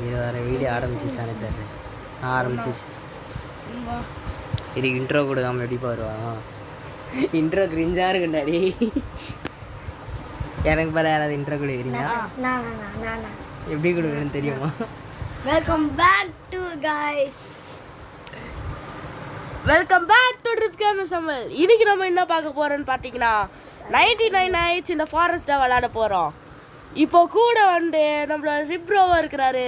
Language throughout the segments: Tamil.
இது வேறு வீடியோ ஆரம்பிச்சிச்சானே தெரியல. ஆரம்பிச்சிச்சு. இதுக்கு இன்ட்ரோ கொடுக்காமல் எப்படி வருவாங்க? இன்ட்ரோ கிரிஞ்சாக இருக்குண்டாடி. எனக்கு பல யாராவது இன்ட்ரோ கொடுக்குறீங்க? எப்படி கொடுக்குறேன்னு தெரியுமா? Welcome back to guys. Welcome back to trip gamer சமையல். இன்னைக்கு நம்ம என்ன பார்க்க போறோம்னு பார்த்தீங்கன்னா 99 நைட்ஸ் இந்த ஃபாரஸ்ட்டை விளையாட போகிறோம். இப்போ கூட வந்து நம்மளோட ரிப்ரோவா இருக்கிறாரு.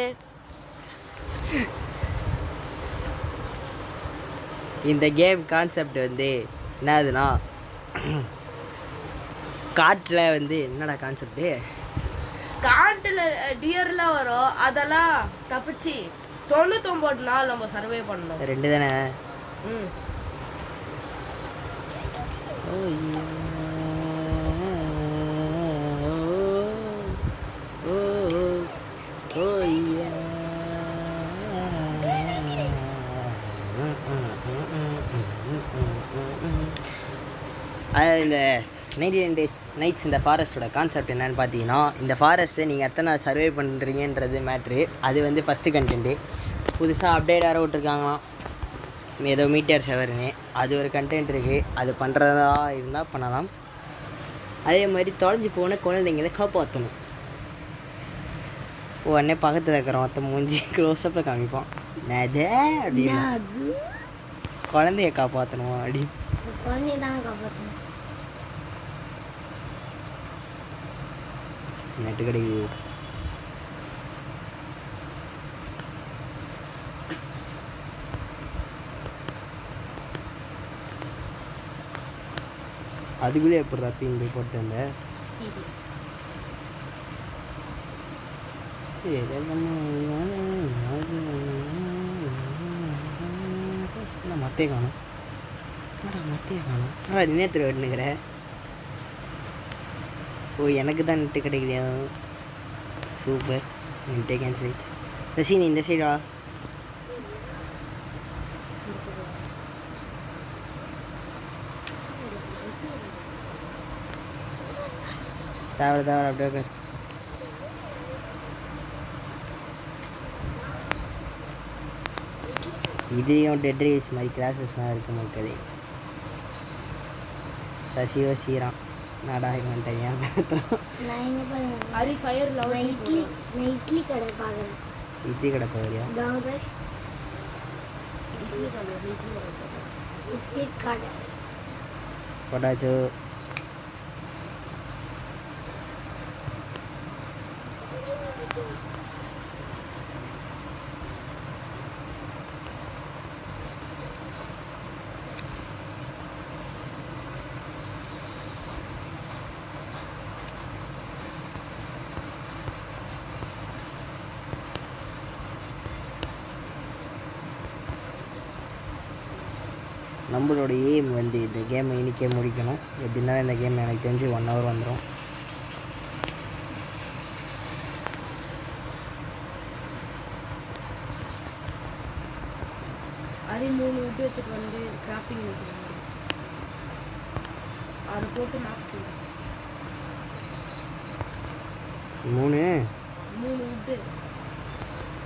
இந்த கேம் கான்செப்ட் வந்து என்னதுன்னா, காட்டில் வந்து என்னடா கான்செப்டு, காட்டில் டியர்லாம் வரும், அதெல்லாம் தப்பிச்சு 99 நாள் நம்ம சர்வே பண்ணணும். 2 தானே? இந்த 99 டேஸ் நைட்ஸ் இந்த ஃபாரஸ்ட்டோட கான்செப்ட் என்னென்னு பார்த்தீங்கன்னா, இந்த ஃபாரஸ்ட்டை நீங்கள் எத்தனை சர்வே பண்ணுறீங்கன்றது மேட்ரு. அது வந்து ஃபஸ்ட்டு கண்டென்ட்டு. புதுசாக அப்டேட் வேறு விட்ருக்காங்களாம், ஏதோ மீட்டர் ஷவர்னு. அது ஒரு கண்டென்ட் இருக்குது. அது பண்ணுறதா இருந்தால் பண்ணலாம். அதே மாதிரி தொலைஞ்சி போன குழந்தைங்களை காப்பாற்றணும். உடனே பக்கத்தில் இருக்கிற மொத்த மூஞ்சி க்ளோஸ்அப்பில் காமிப்பான். நதே அப்படின்னா குழந்தைய காப்பாற்றணும் அப்படி. குழந்தைய தானே காப்பாற்றணும். நெட்டு கிடைக்குது. அதுக்குள்ளே எப்படி ரத்தின் போய் போட்டு வந்தேன். மத்தையை காணும். மத்தையை காணும். நேற்று வேணுங்கிற. ஓ, எனக்கு தான் நெட்டு கிடைக்குதா? சூப்பர். நெட்டே கேன்சல் ஆயிடுச்சு. ரசினி இந்த சைடா. தேவை அப்படியே உட்கார். இதுலேயும் டெட் ரேஸ் மாதிரி கிளாஸஸ்லாம் இருக்க மக்களே. சசிவோ சீரான் நாடாக தனியாக இட்லி கடை பார்க்குறேன். இட்லி கடை போகிறியா? இட்லி கடை போட்டாச்சோ. நம்மளோட எய்ம் வந்து இந்த கேமை இன்றைக்கே முடிக்கணும். எப்படின்னாலும் இந்த கேம் எனக்கு தெரிஞ்சு 1 hour வந்துடும். அது 3 விட்டு வச்சுட்டு வந்து கிராஃப்டிங் வச்சுருவாங்க. அதை போட்டு மேப் செய்யும். 3 விட்டு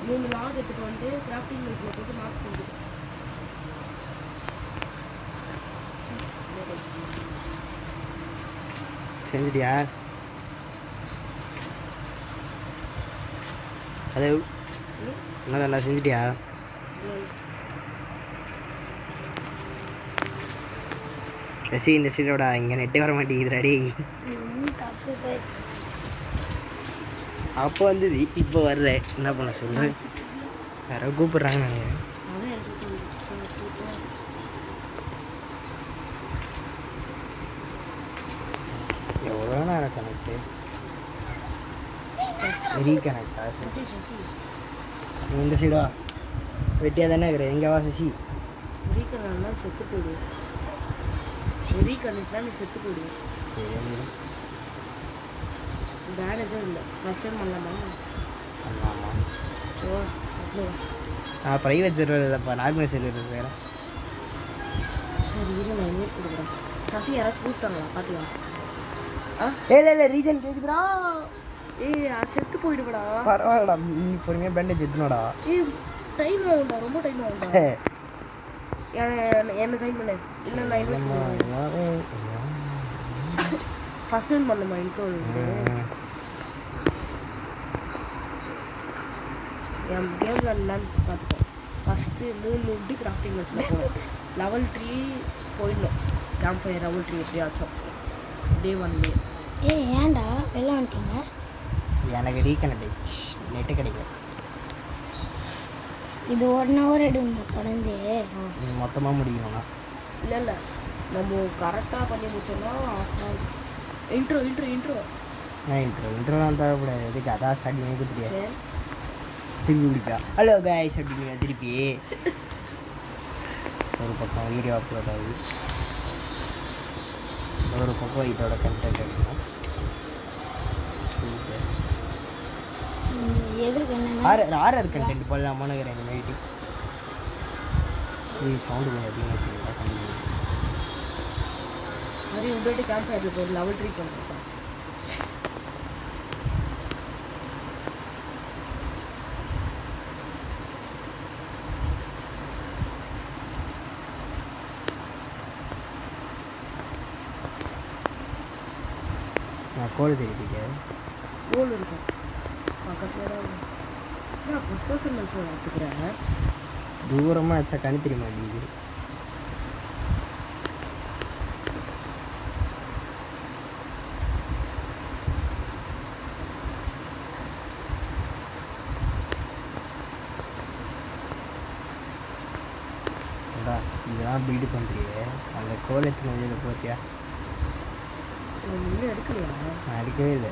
3 லாக் எடுத்துட்டு வந்து கிராஃப்டிங் மிஷினில் போட்டு மேப் செய்யும். செஞ்சுட்டியா? ஹலோ, என்னதான்டா செஞ்சுட்டியா? ரசி இந்த சீரோட இங்கே நெட்டே வர மாட்டேங்குதுடாடி. அப்போ வந்தது, இப்போ வர்ற. என்ன பண்ண சொல்லு? யாரோ கூப்பிட்றாங்க நினைக்கிறேன். எவ்வளோ நேரம் கனெக்டு? ரீகனெக்டா? நீ இந்த சைடா வெட்டியாக தானே இருக்கிற. எங்கே வா சசி? ரீகனெக்ட்னா செத்து போயிடுவேன். ரீகனெக்ட்னா நீ செத்து போயிடுவேன். டேமேஜும் இல்லை. ஃபஸ்ட் டைம் பண்ணலாமா? ஆமாம். ஓ, நான் ப்ரைவேட் சர்வர் இல்லைப்பா, நார்மல் சர்வர் இருக்கிறேன். சரி, இரு, நான் இன்வைட் கொடுக்குறேன். சசி யாராச்சும் கூப்பிட்டாங்களா? பார்த்துக்கலாம். இல்லை ரீசன் கேட்குதுடா. ஏய் அது செத்து போயிடுவடா. பரவாயில்லடா நீ பொறுமையாக பேண்டேஜ் எடுத்துனோடா. ஏய் டைம் ஆகும்டா, ரொம்ப டைம் ஆகும்டா. என்ன ஜாயின் பண்ணு. இல்லை நான் இன்வெஸ்ட் பண்ணுவேன். ஃபர்ஸ்ட் டைம் பண்ணுமா இன்ட்ரோ? என் கேமில் என்னன்னு பார்த்துக்கோ. ஃபஸ்ட்டு 3 உட்டு கிராஃப்டிங் வச்சுட்டு போகணும். லெவல் 3 போயிடணும். கேம்ப் ஃபயர் லெவல் 3 எப்படியாச்சும் டே 1 ஏன்டா வெளில வந்துட்டீங்க? எனக்கு ரீகனெக்ட் நெட்டு கிடைக்கல. இது 1 hour எடுங்க தொடர்ந்து. மொத்தமாக முடிக்கணும்னா இல்லை இல்லை நம்ம கரெக்டாக பண்ணி முடிச்சோன்னா இன்ட்ரோ இன்ட்ரோலாம் தேவைப்படாது. எதுக்கு அதான் ஸ்டார்டிங் கொடுத்துட்டியா சரி. திருப்பி பிடிப்பா ஹலோ கைஸ் அப்படிங்க திருப்பி ஒரு பக்கம் வீடியோ அப்லோட் ஆகுது, ஒரு பக்கம் இதோட கண்டென்ட் எடுக்கணும். எதுக்கு என்ன ஆர்ஆர் கண்டென்ட் போடலாமான்னு இந்த நைட்டு சவுண்டு கொஞ்சம் அதிகமாக இருக்குங்களா கம்மி. மாதிரி உங்கள்கிட்ட கேம்ப் ஃபயரில் போய் லெவல் 3 பண்ணுறேன். நான் கோல் தெரிவிக்க கோல் இருக்கும் பக்கத்தில் தான். நான் ஃபஸ்ட் பர்சன் நினச்சி பார்த்துக்கிறேன். தூரமாக வச்சா கணி தெரிய மாட்டேங்குது. இதெல்லாம் பில்டு பண்ணுறியே அந்த கோல் எத்தனை வழியில் போத்தியா? இன்னும் எடுக்கலையா? நான் எடுக்கவே இல்லை.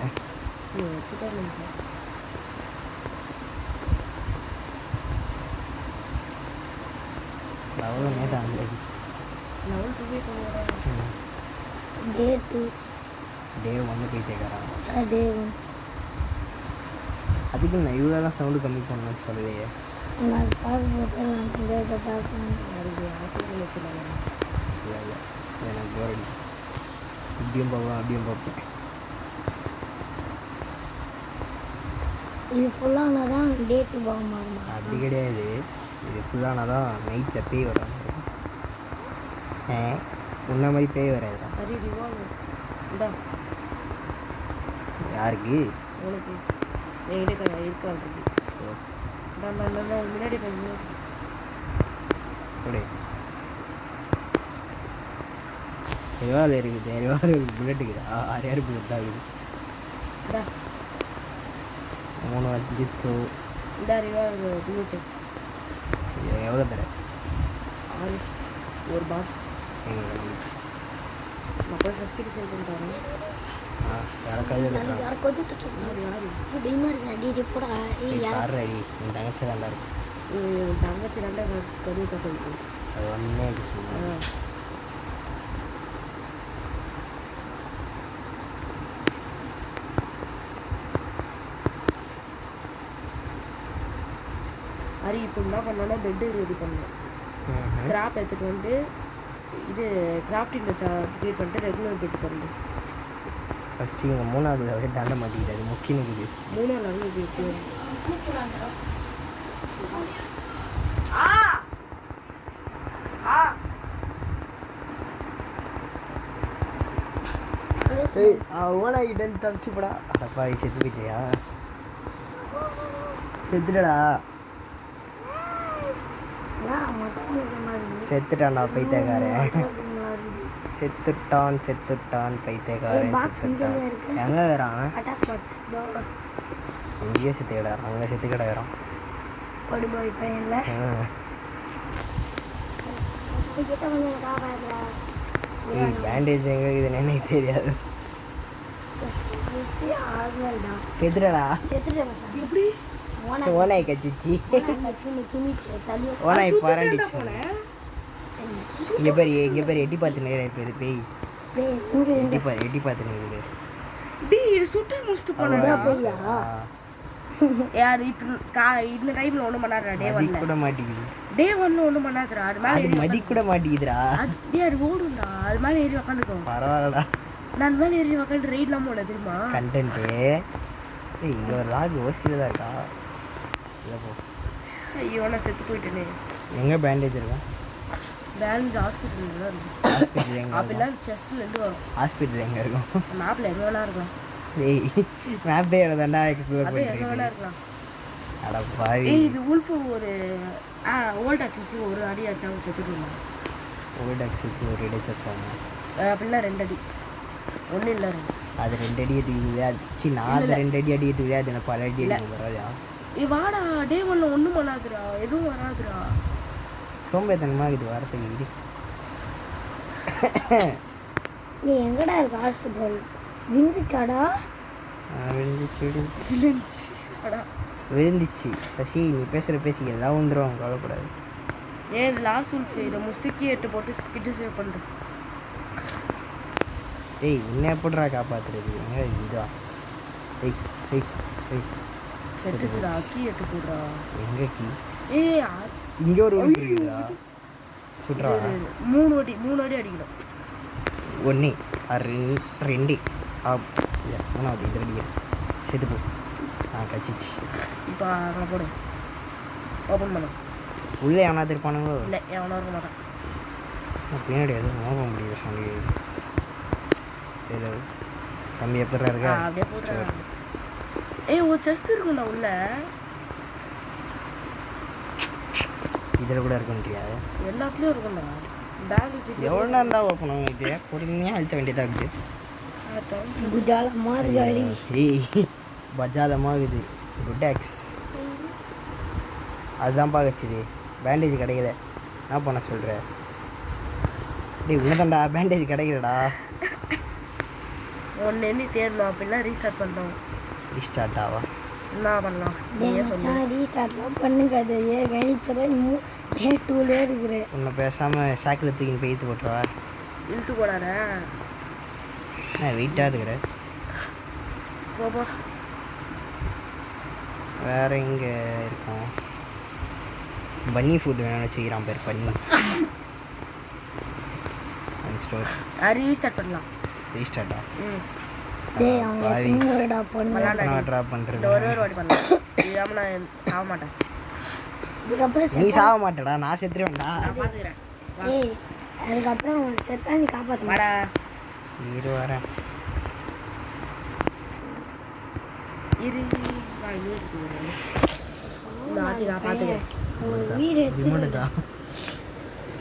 எடுத்துட்டா நினைச்சேன். அவ்வளோ நேரம் அந்த லெவல் 2 பண்ணுறேன். டே 2 டே 1 போய் தேக்கிறான். டே 1 அதுக்கு நான் இவ்வளோலாம் சவுண்டு கம்மி பண்ணணும்னு சொல்லலையே. நான் பார்க்கும்போது நான் இதை பார்க்கணும். அதுக்கு ஆசைகள் வச்சுருந்தாங்க. இல்லை இல்லை எனக்கு போர் அடிக்கும். இப்படியும் பார்ப்பேன் அப்படியும் பார்ப்பேன். இது ஃபுல்லானா தான் டே 2 பாக மாறுமா? அப்படி கிடையாது, இது ஃபுல்லானா தான் நைட்டில் பேய் வராது. உன்ன மாதிரி பேய் வராதுடா. சரி ரிவால்வர் இந்தா யாருக்கு? உனக்கு என்கிட்ட இருக்காது. முன்னாடி கொஞ்சம் ரிவால்வர் இருக்குது, ரிவால்வர் புல்லட் இருக்குதா? 6 புல்லட் தான் இருக்குது. 3 அஜித்து இந்த ரிவால்வர் புல்லட்டு எவ்வளோ தர? 6 ஒரு பாக்ஸ். எங்களுக்கு மக்கள் ஃபஸ்ட்டு டிசைன் பண்ணிட்டாங்க. யாருக்காவது இருக்காங்க. யாருக்கு வந்து திட்டுறாங்க? யாரு பயமா இருக்கு. அடி போடா. யார் அடி? என் தங்கச்சி நல்லா இருக்கும். தங்கச்சி ரெண்டா கருவு தப்பு. அது ஒன்றே சொல்லுவாங்க. ஹரி இப்போ என்ன பண்ணோன்னா பெட்டு ரெடி பண்ணோம். ஸ்கிராப் எடுத்துகிட்டு வந்து இது கிராஃப்டிங் வச்சா க்ரியேட் பண்ணிட்டு ரெகுலர் பெட் பண்ணணும். ஃபஸ்ட்டு இங்கே 3வது லெவலே தாண்ட மாட்டேங்குது. அது முக்கியம் இருக்குது. 3வது லெவல் இது எப்படி ஓனாகிட்ட தப்பிச்சுப்படா. அதப்பா செத்து போயிட்டியா? செத்துட்டடா. செத்துட்டான்டா பைத்தியக்காரன். செத்துட்டான் பைத்தியக்காரன் செத்துட்டான். எங்கே வரான்? எங்கேயோ செத்து கிடாரான். அங்கே செத்து கிடக்குறான். பேண்டேஜ் எங்கே இருக்குதுன்னு எனக்கு தெரியாது. செத்துடா. எப்படி ஓனாய் கச்சிச்சு. ஓனாய் பரண்டிச்சு. இங்கே பேர் எட்டி பார்த்துன்னு பேர் பேய் எட்டி பார்த்துன்னு. டி சுட்டு முடிச்சுட்டு போனடா. யார் இப்போ இந்த டைமில் ஒன்றும் பண்ணாதுடா. டே 1 கூட மாட்டேங்குது. டே 1 ஒன்றும் பண்ணாதுடா. அது மேலே அது மதி கூட மாட்டேங்குதுடா. அது ஓடும்டா. அது மேலே ஏறி உக்காந்துக்கோ. பரவாயில்லடா. நான் மேலே ஏறி உக்காந்து ரைட்லாம் போட தெரியுமா? கண்டென்ட்டு ஏய் இங்கே ஒரு லாக் ஓசியில் தான் இருக்கா இல்லை போ ஐயோ நான் செத்து போயிட்டேனே. எங்கே பேண்டேஜ் இருக்கா பேலன்ஸ் ஹாஸ்பிட்டலில் தான் இருக்கும். ஹாஸ்பிட்டல் எங்கே அப்படிலாம் செஸ்ட்லேருந்து வரும். ஹாஸ்பிட்டல் எங்கே இருக்கும் மேப்பில் எங்கே வேணா இருக்கலாம். ஏய் மேப்பே தாண்டா எக்ஸ்ப்ளோர் அப்படியே எங்கே வேணா பண்ணிட்டு இருக்கலாம். அட பாவி ஏய் இது உல்ஃபு ஒரு ஓல்ட் அடிச்சு ஒரு அடி அடிச்சாவும் செத்துட்டு இருந்தான். ஓல்டு அக்ஸிச்சு ஒரு இடைச்சஸ் வாங்க அப்படின்னா 2 அடி. ஒன்றும் இல்லை 2. அது 2 அடி அடி விழாது சி நான் அந்த 2 அடி அடித்து விழாது எனக்கு பல அடி அடிக்கும் பரவாயில்லையா வாடா டே ஒன்ல ஒன்றும் பண்ணாதுடா, எதுவும் வராதுடா. சோம்பேத்தனமாக இது வாரத்துக்கு இது நீ எங்கடா இருக்கு ஹாஸ்பிட்டல்? விந்துச்சாடா? விழுந்துச்சு சசி நீ பேசுகிற பேசிக்க எல்லாம் வந்துடும் கவலைப்படாது. ஏன் இது லாஸ்ட் உல்ஃபு இதை முஸ்துக்கி 8 போட்டு கிட்டு சேவ் பண்ணுறேன். ஏய் என்ன எப்படிடா காப்பாற்றுறது எங்க இதுதான் ஏய் ஏய் ஏய் செத்துச்சுடா கீ 8 போடுறா. எங்கே கீ ஏய் இங்கே ஒரு உள்ள இருக்குதா சுட்றா 3 அடி அடிக்கணும். 1 2 மூணாவது இது அடிக்க செத்து போ கச்சிச்சு. இப்போ அங்கே போடு ஓப்பன் பண்ணு. உள்ளே எவனா திருப்பானுங்களோ இல்லை எவனோ இருக்க மாட்டான். பின்னாடி எதுவும் நோக்க முடியல சொல்லி ஏதோ தம்பி எப்படா இருக்கா அப்படியே போடுறேன். ஏய் ஒரு செஸ்ட் இருக்கும்டா உள்ள. இதில் கூட இருக்குன்றியா எல்லாத்துலேயும் இருக்கும்டா. பேண்டேஜ் எவ்வளோ நேரம்டா ஓப்பன் ஆகும் இது பொறுமையாக அழுத்த வேண்டியதாக இருக்குது. புஜாலமா இருக்காரி. ஏய் பஜாலமாக இருக்குது குட்டாக்ஸ் அதுதான் பார்க்கச்சுது பேண்டேஜ் கிடைக்கல என்ன பண்ண சொல்கிற டேய் உன்னதான்டா பேண்டேஜ் கிடைக்கலடா. ஒன்று எண்ணி தேடணும் அப்படின்னா ரீஸ்டார்ட் பண்ணுறோம். ரீஸ்டார்ட் ஆவா என்ன பண்ணலாம் நீயே சொல்லு. ரீஸ்டார்ட்லாம் பண்ணுங்க. கணிப்பதான் டே 2லே இருக்கிற. உன்னை பேசாமல் சாக்கில் தூக்கி பெய்த்து போட்டுருவா. இழுத்து போடாத. நான் வெயிட்டாக இருக்கிறேன். போப்போ வேறு எங்கே இருக்கும் பன்னி ஃபுட் வேணும்னு வச்சுக்கிறான் பேர் பன்னி ஸ்டோர் ரீஸ்டார்ட் பண்ணலாம். ரீஸ்டார்ட்டா டேய் அவன் எங்கடா பண்ணு ட்ராப் பண்ணுறது ஒரே ஒரு வாட்டி பண்ணலாம். இல்லாமல் நான் சாக மாட்டேன். அதுக்கப்புறம் நீ சாக மாட்டேடா நான் செத்துருவேன்டா. நான் பார்த்துக்கிறேன். ஏய் அதுக்கப்புறம் உனக்கு செத்தா நீ காப்பாற்ற வாடா இரு வரேன். இரு நான் இங்கே நான் பார்த்துக்கிறேன். உயிர் எடுத்து ரிமோட்டுதா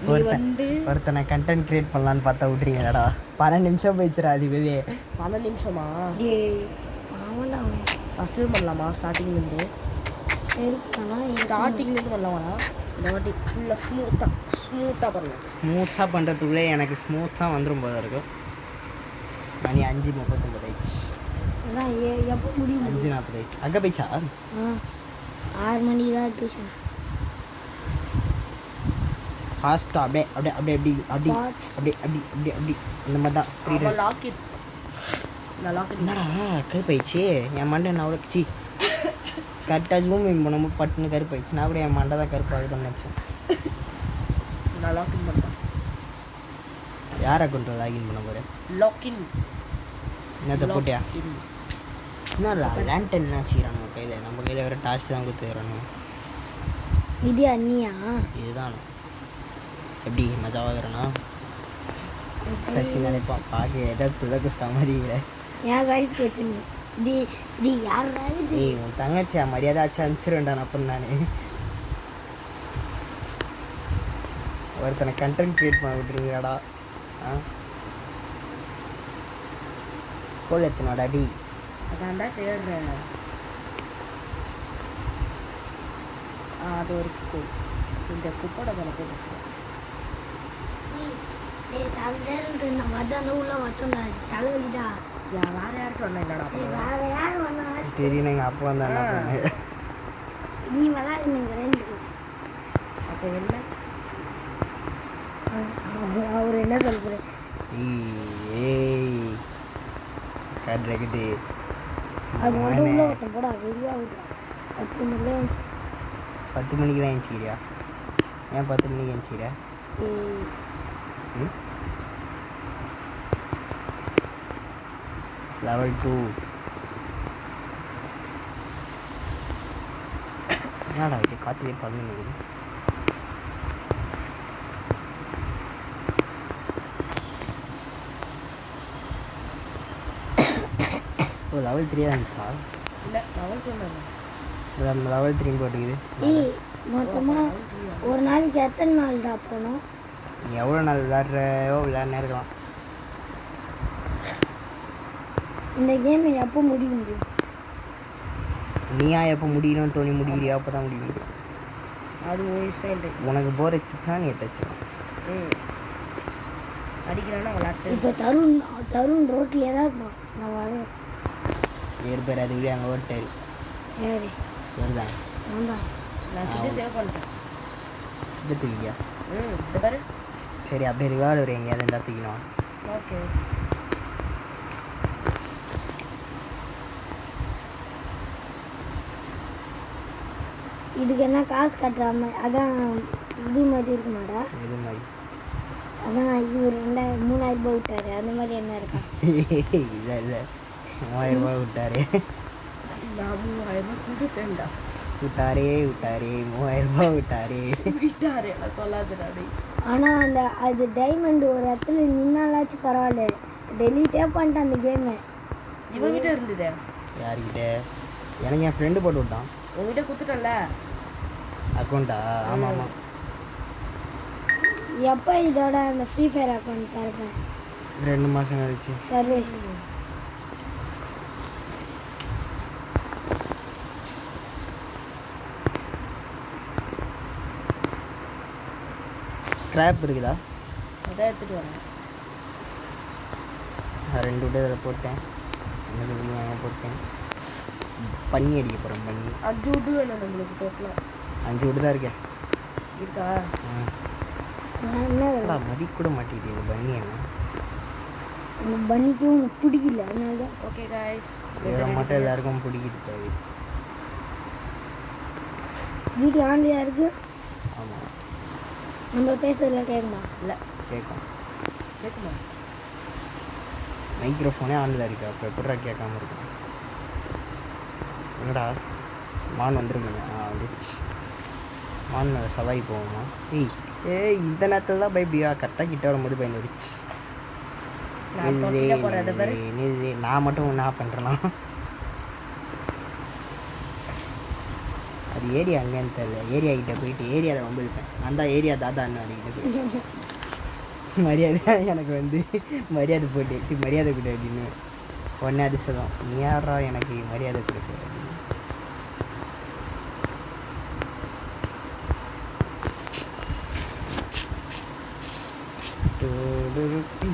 நீ வந்து ஒருத்தனை கண்டென்ட் கிரியேட் பண்ணலான்னு பார்த்தா விட்றீங்கடா 12 நிமிஷம் போயிடுச்சுடா அதுவே 12 நிமிஷமா? டேய் அவன்டா அவன் ஃபஸ்ட்டு பண்ணலாமா ஸ்டார்டிங்லேருந்து? செருப்பானா ஸ்டார்டிங்லேருந்து பண்ணலாமா? இந்த வாட்டி ஃபுல்லாக ஸ்மூத்தாக பண்ணலாம். ஸ்மூத்தாக பண்ணுறதுக்குள்ளே எனக்கு ஸ்மூத்தாக வந்துடும் போல இருக்கும். மணி 5:39 ஆயிடுச்சு. அதான் எப்போ முடியும்? 5:40 ஆயிடுச்சு. அங்கே போயிடுச்சா 6 மணிக்கு தான் டியூஷன். ஃபாஸ்ட்டாக அப்படியே அப்படியே அப்படியே அப்படி அப்படி அப்படியே அப்படி அப்படி அப்படி இந்த மாதிரி தான் ஸ்பீடு. லாக்கிட் நான் லாக்கிட் என்னடா கருப்பாயிடுச்சு என் மண்டை நான் உடச்சி கரெக்டாக ஜூம் இன் பண்ணும்போது பட்டுன்னு கருப்பாயிடுச்சு. நான் கூட என் மண்டை தான் கருப்பாகுதுன்னு நினச்சேன். நான் லாக்கின் பண்ணுறேன். யார் அக்கௌண்ட்டில் லாகின் பண்ண போகிறேன்? லாக்கின் என்னத்தை போட்டியா? என்னடா லேண்டன் என்ன வச்சுக்கிறான் நம்ம கையில்? நம்ம கையில் வேறு டார்ச் தான் கொடுத்துக்கிறானுங்க. இது அண்ணியா? இதுதான் எப்படி மஜாவாகிறேன்னா சசி நினைப்பான் பார்க்க ஏதாவது துளக்குஸ்டா மாதிரி இல்லை. ஏன் சைஸ்க்கு வச்சுருங்க. டி யாருடா இது? ஏய் உன் தங்கச்சியா மரியாதை ஆச்சு அனுப்பிச்சிருவேன்டா அப்புறம் நான் ஒருத்தனை கண்டென்ட் க்ரியேட் பண்ண விட்டுருங்கடா. கோல் எத்தனோட அடி அதான்டா தேடுறேன். அது ஒரு இந்த குப்போட மேலே போட்டு நம்ம அதான் உள்ள மட்டும் தலைவலிடா. வேறு யாரும் சொன்னேன் என்னடா வேற யாரும் வந்தா தெரியும் எங்கள் அப்பா வந்தா என்ன பண்ணேன். நீ விளாடுங்க ரெண்டு. அப்போ என்ன அவர் என்ன சொல்கிறேன்? ஏய் கட்டுறது அது வந்து உள்ள வட்டம் போட வெளியாக விட்டுறா. 10 மணிக்கு 10 மணிக்கு தான் எழுச்சிக்கிறியா? ஏன் 10 மணிக்கு எழுச்சிக்கிறியா? level 2 என்னடா இது காற்றுலேயே பறந்து நிற்குது. ஓ லெவல் 3 தான் இருந்துச்சா? இல்லை லெவல் 2 லெவல் 3 போட்டுக்குது. ஏய் மொத்தமாக ஒரு நாளைக்கு எத்தனை நாள்டா போனோம்? நீ எவ்வளோ நாள் விளையாடுறையோ விளையாடுனே இருக்கலாம். இந்த கேமை எப்போ முடிக்க முடியும்? நீயா எப்போ முடியணும்னு தோணி முடிக்கிறியா அப்போ தான் முடிக்க முடியும். அது ஒரு ஸ்டைல் உனக்கு போர் அடிச்சுச்சுன்னா நீ தச்சுக்கலாம். அடிக்கிறான்னா விளையாட்டு. இப்போ தருண் ரோட்லேயே தான் இருப்பான். நான் வரேன். ஏறு பேர் அது விட அங்கே ஓட்டாரு யாரு? வருதான் நான் தான். நான் கிட்ட சேவ் பண்ணிட்டேன். இதை தூக்கியா? இந்த பாரு. சரி அப்படியே ரிவார்டு ஒரு எங்கேயாவது இருந்தால் தூக்கினோம். ஓகே இதுக்கு என்ன காசு கட்டுறாம அதான் இது மாதிரி இருக்குமாடா? இது மாதிரி அதான் இவர் 3000 ரூபாய் விட்டாரு அந்த மாதிரி என்ன இருக்கா? இல்லை இல்லை 3000 ரூபாய் விட்டாரு. நான் 3000 கொடுத்தேன்டா. விட்டாரே 3000 ரூபாய் விட்டாரே. விட்டாரு நான் சொல்லாதுடாடி. ஆனால் அது டைமண்ட் ஒரு இடத்துல நின்னாலாச்சும் பரவாயில்ல. டெலீட்டே பண்ணிட்டேன் அந்த கேமை. இவன்கிட்ட இருந்ததே. யார்கிட்ட? எனக்கு என் ஃப்ரெண்டு போட்டு விட்டான். உங்ககிட்ட கொடுத்துட்டேன்ல அக்கௌண்ட்டா? ஆமாம் ஆமாம். எப்போ இதோட அந்த ஃப்ரீ ஃபயர் அக்கௌண்ட் தரப்பேன்? 2 மாதம் கழிச்சு. சர்வீஸ் ஸ்க்ராப் இருக்குதா? அதான் எடுத்துகிட்டு வரேன். நான் 2 விட்டு அதில் போட்டேன். எனக்கு வாங்க போட்டேன். பண்ணி அடிக்க போகிறேன். பண்ணி 5 விட்டு வேணும் நம்மளுக்கு டோட்டலாக. 5 விட்டு தான் இருக்கேன். இருக்கா? என்ன மதிக்க கூட மாட்டேங்குது இந்த பண்ணி. என்ன அந்த பண்ணிக்கும் உனக்கு பிடிக்கல அதனால தான். ஓகே காய்ஸ், இவரை மட்டும் எல்லாருக்கும் பிடிக்குது தேவை. வீடியோ ஆன்லையா இருக்கு. ஆமாம் நம்ம பேசுறதுல கேட்குமா? இல்லை கேட்கும். கேட்குமா? மைக்ரோஃபோனே ஆனில் இருக்கு. அப்போ எப்படா கேட்காம இருக்கும்? என்னடா மான் வந்துருக்குங்க. வந்துச்சு. மான் மேலே சவாரி போவோமா? ஏய் இந்த நேரத்தில் தான் பயப்படியா? கரெக்டாக கிட்ட வரும்போது பயந்துடுச்சு. நான் தொட்டில போடுறத பாரு. நான் மட்டும் என்ன பண்ணுறேன்னா அது ஏரியா அங்கேன்னு தெரியல. ஏரியா கிட்டே போயிட்டு ஏரியாவில் வந்து இருப்பேன். நான் தான் ஏரியா தாதான்னு அதுக்கிட்ட போய் மரியாதை எனக்கு வந்து மரியாதை போட்டுச்சு. மரியாதை கொடு அப்படின்னு உடனே அது சொல்லும், நீ யாரா எனக்கு மரியாதை கொடுக்கு அப்படின்னு.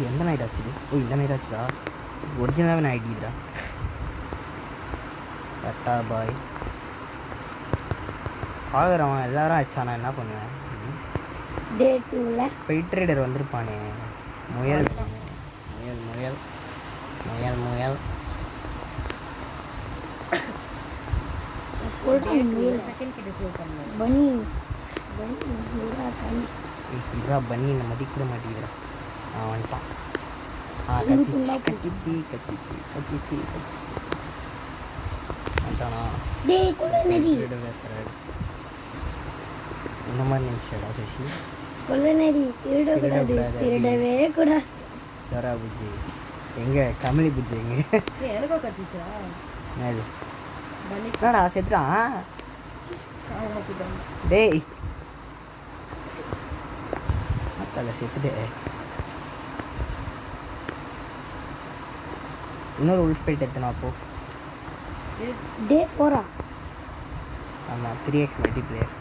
எந்த நைட் ஆச்சுது? ஓ இந்த நைட் ஆச்சுதா? ஒரிஜினலாகவே நான் ஐடிடா. கட்டா பாய் பார்க்குறவன் எல்லாரும் அடிச்சானா என்ன பண்ணுவேன்? டே 2ல பெயிட் ரைடர் வந்திருப்பானே. முயல் முயல் முயல் முயல் முயல் செகண்ட் கிட்ட சேவ் பண்ணுவேன். பண்ணி இதா பண்ணி நம்ம மதிக்கூட மாட்டேங்கிறேன். வந்துட்டான். கச்சிச்சு கச்சிச்சு கச்சிச்சு கச்சிச்சு கச்சிச்சு வந்துட்டானா? இந்த மாதிரி நினச்சிடா சசி. கொள்ளநரி திருடக்கூடாது, திருடவே கூடாது. தரா புஜ்ஜி எங்கே? கமலி புஜ்ஜி எங்கே? எனக்கும் கச்சிச்சா? என்னது? என்னடா செத்துட்டான்? டேய் அத்தால செத்துட்டே. இன்னொரு உல்ஃப் பெயிட் எத்தனை அப்போ? டே 4 ஆமாம் 3x மல்டிப்ளேயர்.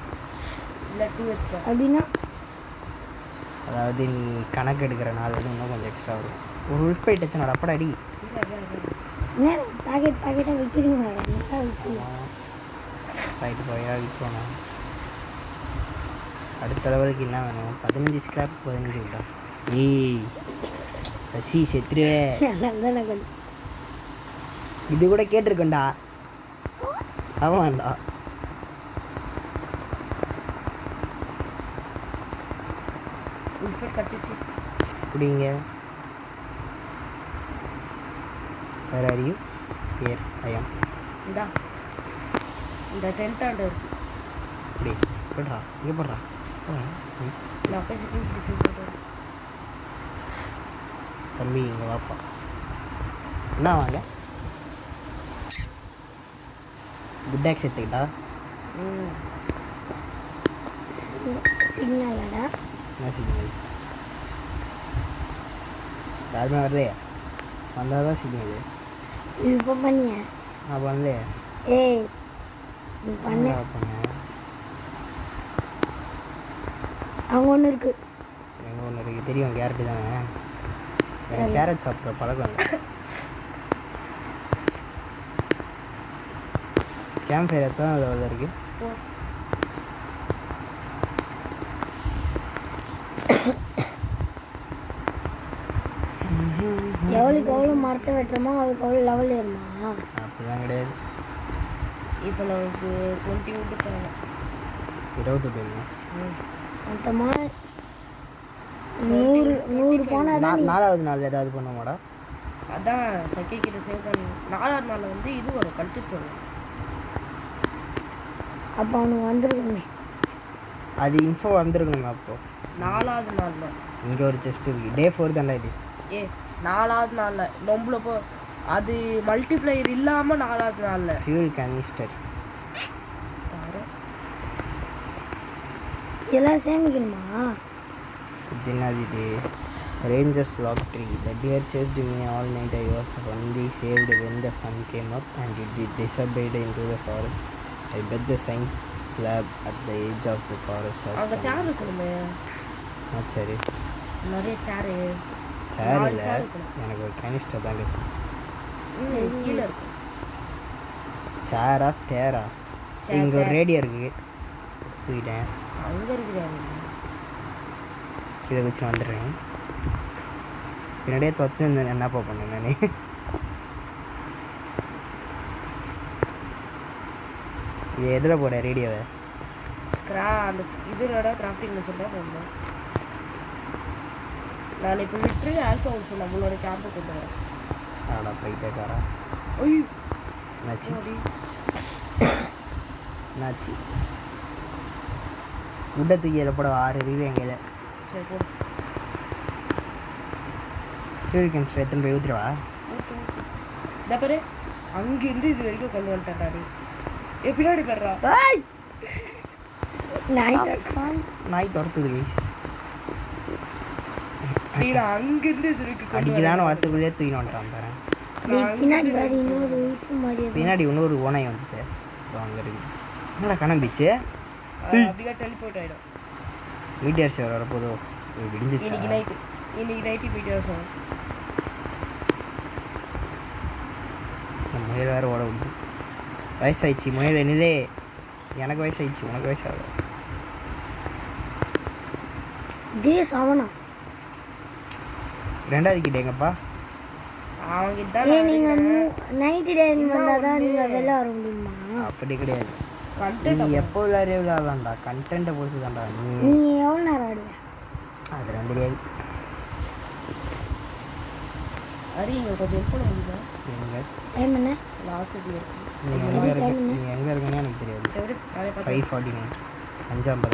இல்லை 2x தான். அப்படின்னா அதாவது நீ கணக்கு எடுக்கிற நாள் வந்து இன்னும் கொஞ்சம் எக்ஸ்ட்ரா வரும். ஒரு உல்ஃப் பெயிட் எத்தனை அப்படாடி? என்ன பாக்கெட்டாக விற்கிறீங்களா? என்ன விற்கிறீங்க? ரைட்டு போயா விற்கணும். அடுத்த லெவலுக்கு என்ன வேணும்? 15 ஸ்கிராப் 15 விட்டா. ஏய் சசி செத்துருவே. இது கூட கேட்டிருக்கேன்டா. ஆமாண்டா. கச்சிச்சு பிடிங்க. வேறு ஆர் யூ? ஹியர் ஐ ஆம். இந்தா இந்த 10th ஆண்டு இருக்கு. இப்படி போடுறா இங்கே போடுறா தம்பி இங்கே வாப்பா என்ன வாங்க குட் ஆக்ஸ் எடுத்துக்கிட்டா சிக்னலடா என்ன சிக்னல் யாருமே வரலையே வந்தால் தான் சிக்னல் இப்போ பண்ணிய நான் பண்ணலையே ஏய் நீ பண்ண பண்ணேன் அங்கே ஒன்று இருக்கு எங்கே ஒன்று இருக்குது தெரியும் கேரட்டு தானே எனக்கு கேரட் சாப்பிட்ற பழக்கம் இல்லை கேம்ப் ஃபயர் எத்தனை லெவலில் இருக்குது எவ்வளோக்கு எவ்வளோ மரத்தை வெட்டுறோமோ அவளுக்கு எவ்வளோ லெவல் ஏறுமா அப்படிலாம் கிடையாது இப்போ நமக்கு 20 விட்டு தரணும் 20 போயிருங்க மொத்தமாக 100 போனால் தான் நாலாவது நாள் ஏதாவது பண்ணுவோமாடா அதான் செகண்ட் கிட்ட சேவ் பண்ணி 4ஆவது நாளில் வந்து இது வரும் கண்டெஸ்ட் வரும் அப்போ அவனுக்கு வந்துருக்குமே அது இன்ஃபோ வந்துருக்கணுமா அப்போது 4ஆவது நாளில் இங்கே ஒரு செஸ்ட் இருக்குது டே 4 தானே இது 4ஆவது நாளில் நம்மள போ அது மல்டிப்ளையர் இல்லாமல் 4ஆவது நாளில் ஃபியூல் கேனிஸ்டர் இதெல்லாம் சேமிக்கணுமா இது என்னது இது rangers log tree the deer chased me all night I was only saved when the sun came up and it disobeyed into the forest I bet the sign slab at the edge of the forest was அங்கே சேரு சொல்லுமே சரி நிறைய சேரு சேர் இல்லை எனக்கு ஒரு கேனிஸ்டர் தான் கிடச்சி கீழே இருக்கும் சேரா ஸ்டேரா இங்கே ஒரு ரேடியோ இருக்குது தூக்கிட்டேன் அங்கே இருக்கிறாரு கீழே வச்சு வந்துடுறேன் பின்னாடியே தொத்து என்னப்பா பண்ணேன் நான் இது எதில் போட ரேடியோவை அந்த இதோட கிராஃப்டிங் வச்சுருந்தா போடணும் நான் இப்போ விட்டு ஆல்சோ ஹவுஸ் நம்மளோட கேம்பை கொண்டு வரேன் ஆடா பைத்தியக்காரா ஐயோ என்னாச்சு என்னாச்சு உட்டை தூக்கி இதில் போட 6 இருக்குது எங்கள் இதில் சரி போடு ஃபியூல் கேன்ஸ்டர் எத்தனை போய் ஊற்றுருவா இந்த பேரு அங்கேருந்து இது வரைக்கும் கொண்டு வந்துட்டேன் நீ பின்னாடி போடுறா நாய் துரத்துது கைஸ் நீ அங்கேருந்து இது வரைக்கும் கொண்டு அடிக்கிறான்னு வரத்துக்குள்ளேயே தூக்கின்னு வந்துட்டான் பாரு பின்னாடி வேறு இன்னொரு வீட்டு மாதிரி பின்னாடி இன்னொரு ஓனை வந்துட்டு அங்கே இருக்குது என்னடா கணம்பிச்சு அப்படியே டெலிபோர்ட் ஆகிடும் மீட்டியர்ஸ் வரப்போதோ விடிஞ்சிச்சு இன்னைக்கு நைட்டு வீடியோஸ் வரும் முயல் வேறு ஓட விடுது வயசாயிடுச்சு முயல் என்னதே எனக்கு வயசாயிடுச்சு உனக்கு வயசாகும் இதே சவனம் ரெண்டாவது கிட்ட எங்கப்பா அவங்கிட்ட ஏன் நீங்கள் நைட்டு டைம் வந்தால் தான் நீங்கள் வெளில வர முடியுமா அப்படி கிடையாது கண்டென்ட் நீ எப்போ விளையாடலாம்டா கண்டென்ட்டை பொறுத்து தான்டா நீ எவ்வளோ நேரம் ஆடுவேன் அதெல்லாம் தெரியாது அரி இங்கே கொஞ்சம் ஹெல்ப் பண்ண முடியுமா எங்க டைம் என்ன லாஸ்ட் இருக்கு நீ எங்கே இருக்க நீ எங்கே இருக்குன்னு எனக்கு தெரியாது சரி நானே 5:49 5:50